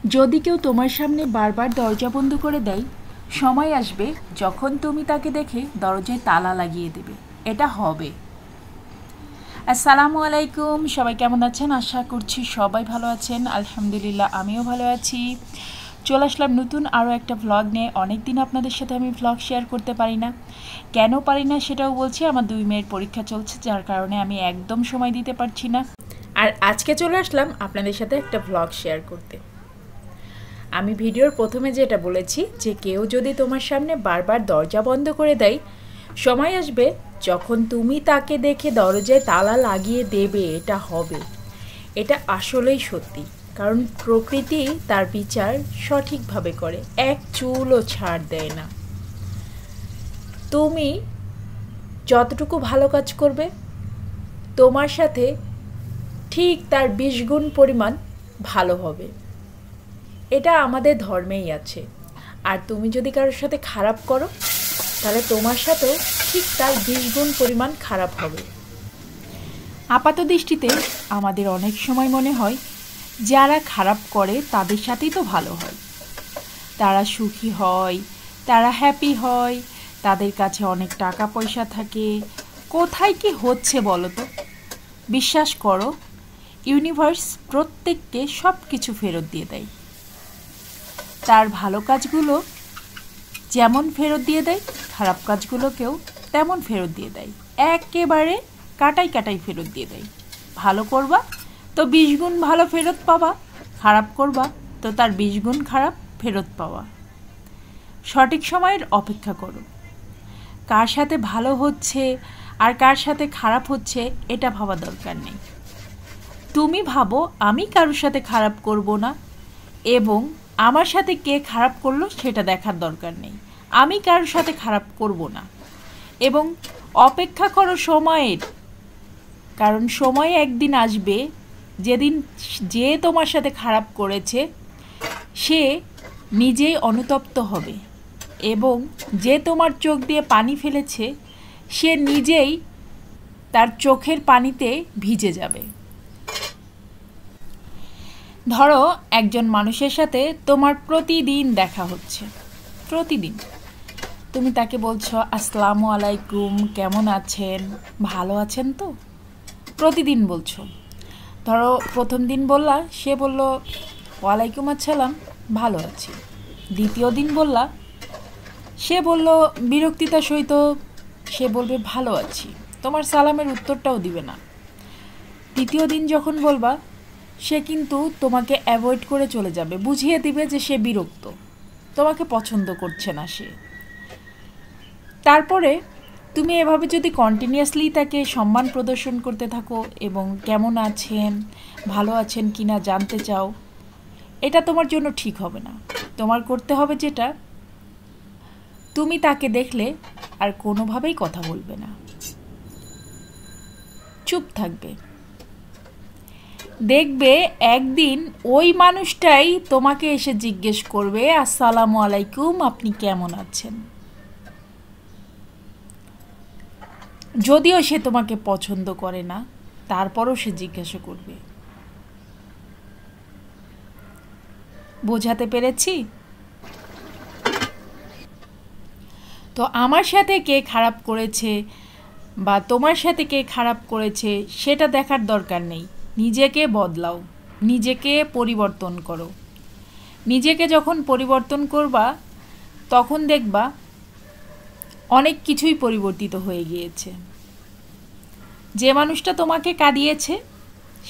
যদি কেউ তোমার সামনে বারবার দরজা বন্ধ করে দেয়, সময় আসবে যখন তুমি তাকে দেখে দরজায় তালা লাগিয়ে দেবে। এটা হবে। আসসালামু আলাইকুম, সবাই কেমন আছেন? আশা করছি সবাই ভালো আছেন। আলহামদুলিল্লাহ, আমিও ভালো আছি। চলে আসলাম নতুন আরও একটা ভ্লগ নিয়ে। অনেক দিন আপনাদের সাথে আমি ভ্লগ শেয়ার করতে পারি না। কেন পারি না সেটাও বলছি। আমার 2 মেয়ের পরীক্ষা চলছে, যার কারণে আমি একদম সময় দিতে পারছি না। আর আজকে চলে আসলাম আপনাদের সাথে একটা ভ্লগ শেয়ার করতে। আমি ভিডিওর প্রথমে যেটা বলেছি যে কেউ যদি তোমার সামনে বারবার দরজা বন্ধ করে দেয়, সময় আসবে যখন তুমি তাকে দেখে দরজায় তালা লাগিয়ে দেবে। এটা হবে। এটা আসলেই সত্যি, কারণ প্রকৃতি তার বিচার সঠিকভাবে করে, এক চুলও ছাড় দেয় না। তুমি যতটুকু ভালো কাজ করবে, তোমার সাথে ঠিক তার 20 গুণ পরিমাণ ভালো হবে। এটা আমাদের ধর্মেই আছে। আর তুমি যদি কারোর সাথে খারাপ করো, তাহলে তোমার সাথেও ঠিক তার 20 গুণ পরিমাণ খারাপ হবে। আপাত দৃষ্টিতে আমাদের অনেক সময় মনে হয় যারা খারাপ করে তাদের সাথেই তো ভালো হয়, তারা সুখী হয়, তারা হ্যাপি হয়, তাদের কাছে অনেক টাকা পয়সা থাকে। কোথায় কি হচ্ছে বলো তো? বিশ্বাস করো, ইউনিভার্স প্রত্যেককে সব কিছু ফেরত দিয়ে দেয়। তার ভালো কাজগুলো যেমন ফেরত দিয়ে দেয়, খারাপ কাজগুলোকেও তেমন ফেরত দিয়ে দেয়। একেবারে কাটাই কাটাই ফেরত দিয়ে দেয়। ভালো করবা তো 20 গুণ ভালো ফেরত পাবা, খারাপ করবা তো তার 20 গুণ খারাপ ফেরত পাওয়া। সঠিক সময়ের অপেক্ষা করো। কার সাথে ভালো হচ্ছে আর কার সাথে খারাপ হচ্ছে এটা ভাবা দরকার নেই। তুমি ভাবো আমি কারোর সাথে খারাপ করব না, এবং আমার সাথে কে খারাপ করলো সেটা দেখার দরকার নেই। আমি কারোর সাথে খারাপ করব না, এবং অপেক্ষা করো সময়ের। কারণ সময় একদিন আসবে যেদিন যে তোমার সাথে খারাপ করেছে সে নিজেই অনুতপ্ত হবে, এবং যে তোমার চোখ দিয়ে পানি ফেলেছে সে নিজেই তার চোখের পানিতে ভিজে যাবে। ধরো একজন মানুষের সাথে তোমার প্রতিদিন দেখা হচ্ছে, প্রতিদিন তুমি তাকে বলছো আসসালামু আলাইকুম, কেমন আছেন, ভালো আছেন তো? প্রতিদিন বলছো। ধরো প্রথম দিন বললা, সে বলল ওয়ালাইকুম আসসালাম, ভালো আছি। দ্বিতীয় দিন বললা, সে বলল বিরক্তিতার সহিত, সে বলবে ভালো আছি, তোমার সালামের উত্তরটাও দিবে না। তৃতীয় দিন যখন বলবা, সে কিন্তু তোমাকে অ্যাভয়েড করে চলে যাবে, বুঝিয়ে দিবে যে সে বিরক্ত, তোমাকে পছন্দ করছে না সে। তারপরে তুমি এভাবে যদি কন্টিনিউয়াসলি তাকে সম্মান প্রদর্শন করতে থাকো এবং কেমন আছেন, ভালো আছেন কি না জানতে চাও, এটা তোমার জন্য ঠিক হবে না। তোমার করতে হবে যেটা, তুমি তাকে দেখলে আর কোনোভাবেই কথা বলবে না, চুপ থাকবে। দেখবে একদিন ওই মানুষটাই তোমাকে এসে জিজ্ঞেস করবে আসসালামু আলাইকুম, আপনি কেমন আছেন। যদিও সে তোমাকে পছন্দ করে না, তারপরও সে জিজ্ঞাসা করবে। বোঝাতে পেরেছি? তো আমার সাথে কে খারাপ করেছে বা তোমার সাথে কে খারাপ করেছে সেটা দেখার দরকার নেই। নিজেকে বদলাও, নিজেকে পরিবর্তন করো। নিজেকে যখন পরিবর্তন করবা তখন দেখবা অনেক কিছুই পরিবর্তিত হয়ে গিয়েছে। যে মানুষটা তোমাকে কাঁদিয়েছে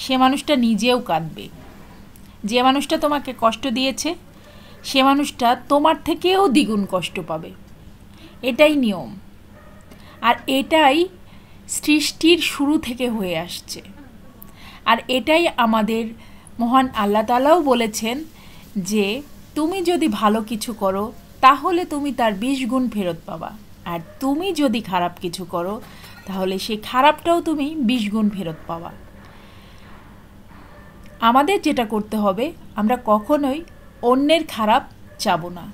সে মানুষটা নিজেও কাঁদবে। যে মানুষটা তোমাকে কষ্ট দিয়েছে সে মানুষটা তোমার থেকেও দ্বিগুণ কষ্ট পাবে। এটাই নিয়ম, আর এটাই সৃষ্টির শুরু থেকে হয়ে আসছে। আর এটাই আমাদের মহান আল্লাহ তাআলাও বলেছেন যে তুমি যদি ভালো কিছু করো তাহলে তুমি তার 20 গুণ ফেরত পাবা, আর তুমি যদি খারাপ কিছু করো তাহলে সেই খারাপটাও তুমি 20 গুণ ফেরত পাবা। আমাদের যেটা করতে হবে, আমরা কখনোই অন্যের খারাপ চাবো না।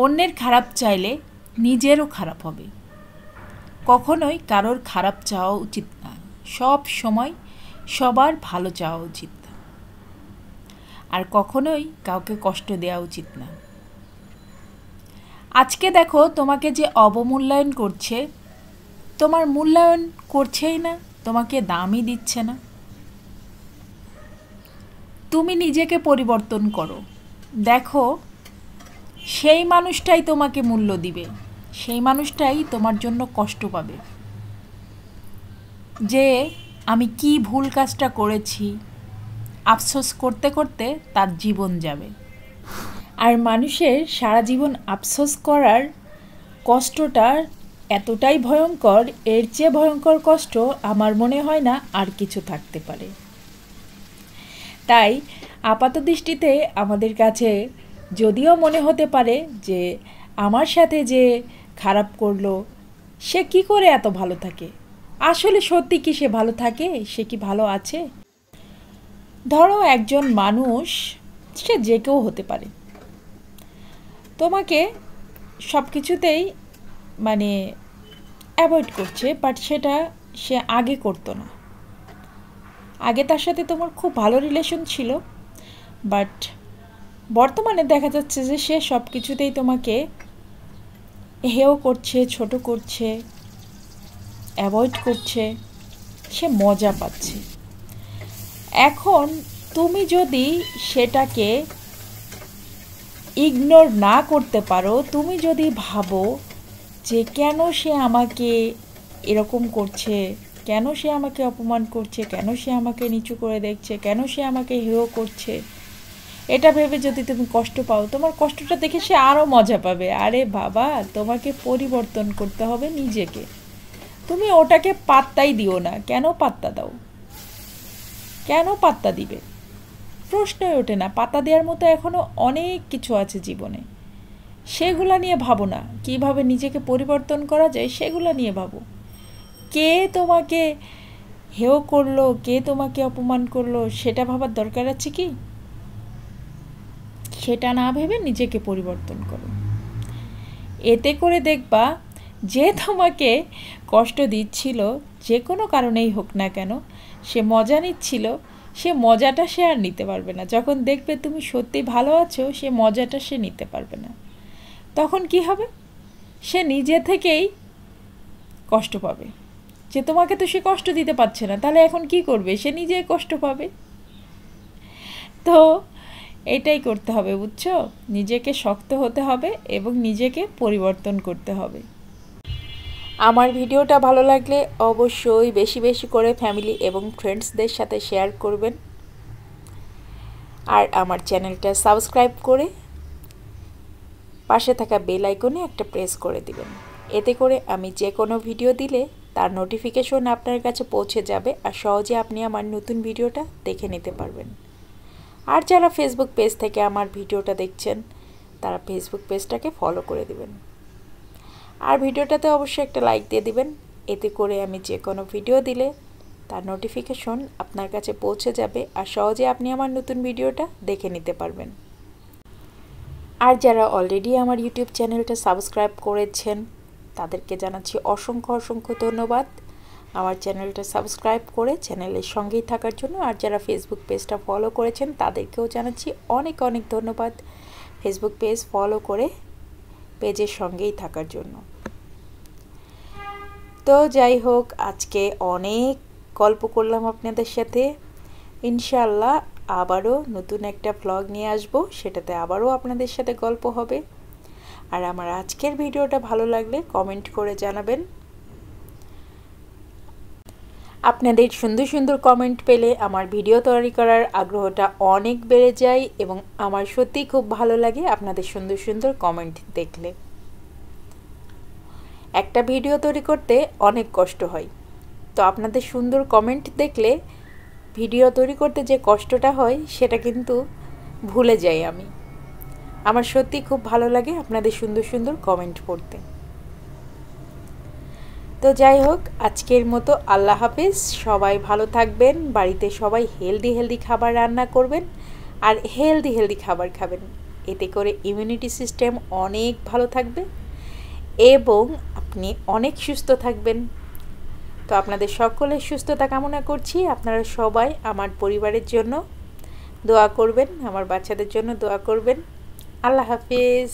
অন্যের খারাপ চাইলে নিজেরও খারাপ হবে। কখনোই কারোর খারাপ চাওয়া উচিত না, সব সময় সবার ভালো চাওয়া উচিত। আর কখনোই কাউকে কষ্ট দেওয়া উচিত না। আজকে দেখো তোমাকে যে অবমূল্যায়ন করছে, তোমার মূল্যায়ন করছেই না, তোমাকে দামই দিচ্ছে না। তুমি নিজেকে পরিবর্তন করো, দেখো সেই মানুষটাই তোমাকে মূল্য দিবে, সেই মানুষটাই তোমার জন্য কষ্ট পাবে যে আমি কি ভুল কাজটা করেছি, আফসোস করতে করতে তার জীবন যাবে। আর মানুষের সারা জীবন আফসোস করার কষ্টটা এতটাই ভয়ঙ্কর, এর চেয়ে ভয়ঙ্কর কষ্ট আমার মনে হয় না আর কিছু থাকতে পারে। তাই আপাত দৃষ্টিতে আমাদের কাছে যদিও মনে হতে পারে যে আমার সাথে যে খারাপ করলো সে কি করে এত ভালো থাকে, আসলে সত্যি কি সে ভালো থাকে, সে কি ভালো আছে? ধরো একজন মানুষ, সে যে কেউ হতে পারে, তোমাকে সব কিছুতেই মানে অ্যাভয়েড করছে, বাট সেটা সে আগে করতো না। আগে তার সাথে তোমার খুব ভালো রিলেশন ছিল, বাট বর্তমানে দেখা যাচ্ছে যে সে সব কিছুতেই তোমাকে হেয় করছে, ছোট করছে, অ্যাভয়েড করছে, সে মজা পাচ্ছে। এখন তুমি যদি সেটাকে ইগনোর না করতে পারো, তুমি যদি ভাবো যে কেন সে আমাকে এরকম করছে, কেন সে আমাকে অপমান করছে, কেন সে আমাকে নিচু করে দেখছে, কেন সে আমাকে হেয় করছে, এটা ভেবে যদি তুমি কষ্ট পাও, তোমার কষ্টটা দেখে সে আরও মজা পাবে। আরে বাবা, তোমাকে পরিবর্তন করতে হবে নিজেকে, তুমি ওটাকে পাত্তাই দিও না। কেন পাত্তা দাও? কেন পাত্তা দিবে? প্রশ্নই ওঠে না। পাত্তা দেওয়ার মতো এখনও অনেক কিছু আছে জীবনে, সেগুলা নিয়ে ভাবো না। কিভাবে নিজেকে পরিবর্তন করা যায় সেগুলো নিয়ে ভাবো। কে তোমাকে হেয় করলো, কে তোমাকে অপমান করলো, সেটা ভাবার দরকার আছে কি? সেটা না ভেবে নিজেকে পরিবর্তন করো। এতে করে দেখবা যে তোমাকে কষ্ট দিচ্ছিল, যে কোনো কারণেই হোক না কেন, সে মজা নিচ্ছিল, সে মজাটা সে আর নিতে পারবে না। যখন দেখবে তুমি সত্যি ভালো আছো, সে মজাটা সে নিতে পারবে না। তখন কি হবে? সে নিজে থেকেই কষ্ট পাবে যে তোমাকে তো সে কষ্ট দিতে পারছে না, তাহলে এখন কি করবে? সে নিজেই কষ্ট পাবে। তো এটাই করতে হবে, বুঝছো? নিজেকে শক্ত হতে হবে এবং নিজেকে পরিবর্তন করতে হবে। আমার ভিডিওটা ভালো লাগলে অবশ্যই বেশি বেশি করে ফ্যামিলি এবং ফ্রেন্ডসদের সাথে শেয়ার করবেন, আর আমার চ্যানেলটা সাবস্ক্রাইব করে পাশে থাকা বেল আইকনে একটা প্রেস করে দিবেন। এতে করে আমি যে কোনো ভিডিও দিলে তার নোটিফিকেশন আপনার কাছে পৌঁছে যাবে, আর সহজে আপনি আমার নতুন ভিডিওটা দেখে নিতে পারবেন। আর যারা ফেসবুক পেজ থেকে আমার ভিডিওটা দেখছেন, তারা ফেসবুক পেজটাকে ফলো করে দিবেন, আর ভিডিওটাতে অবশ্যই একটা লাইক দিয়ে দিবেন। এতে করে আমি যে কোনো ভিডিও দিলে তার নোটিফিকেশন আপনার কাছে পৌঁছে যাবে, আর সহজে আপনি আমার নতুন ভিডিওটা দেখে নিতে পারবেন। আর যারা অলরেডি আমার ইউটিউব চ্যানেলটা সাবস্ক্রাইব করেছেন, তাদেরকে জানাচ্ছি অসংখ্য অসংখ্য ধন্যবাদ আমার চ্যানেলটা সাবস্ক্রাইব করে চ্যানেলের সঙ্গেই থাকার জন্য। আর যারা ফেসবুক পেজটা ফলো করেছেন, তাদেরকেও জানাচ্ছি অনেক অনেক ধন্যবাদ ফেসবুক পেজ ফলো করে পেজের সঙ্গেই থাকার জন্য। তো যাই হোক, আজকে অনেক গল্প করলাম আপনাদের সাথে। ইনশাআল্লাহ আবারও নতুন একটা ব্লগ নিয়ে আসব, সেটাতে আবারও আপনাদের সাথে গল্প হবে। আর আমার আজকের ভিডিওটা ভালো লাগলে কমেন্ট করে জানাবেন। আপনাদের সুন্দর সুন্দর কমেন্ট পেলে আমার ভিডিও তৈরি করার আগ্রহটা অনেক বেড়ে যায়, এবং আমার সত্যিই খুব ভালো লাগে আপনাদের সুন্দর সুন্দর কমেন্ট দেখলে। একটা ভিডিও তৈরি করতে অনেক কষ্ট হয়, তো আপনাদের সুন্দর কমেন্ট দেখলে ভিডিও তৈরি করতে যে কষ্টটা হয় সেটা কিন্তু ভুলে যাই আমি। আমার সত্যি খুব ভালো লাগে আপনাদের সুন্দর সুন্দর কমেন্ট পড়তে। তো যাই হোক, আজকের মতো আল্লাহ হাফেজ। সবাই ভালো থাকবেন, বাড়িতে সবাই হেলদি খাবার রান্না করবেন, আর হেলদি খাবার খাবেন। এতে করে ইমিউনিটি সিস্টেম অনেক ভালো থাকবে এবং আপনি অনেক সুস্থ থাকবেন। তো আপনাদের সকলের সুস্থতা কামনা করছি। আপনারা সবাই আমার পরিবারের জন্য দোয়া করবেন, আমার বাচ্চাদের জন্য দোয়া করবেন। আল্লাহ হাফিজ।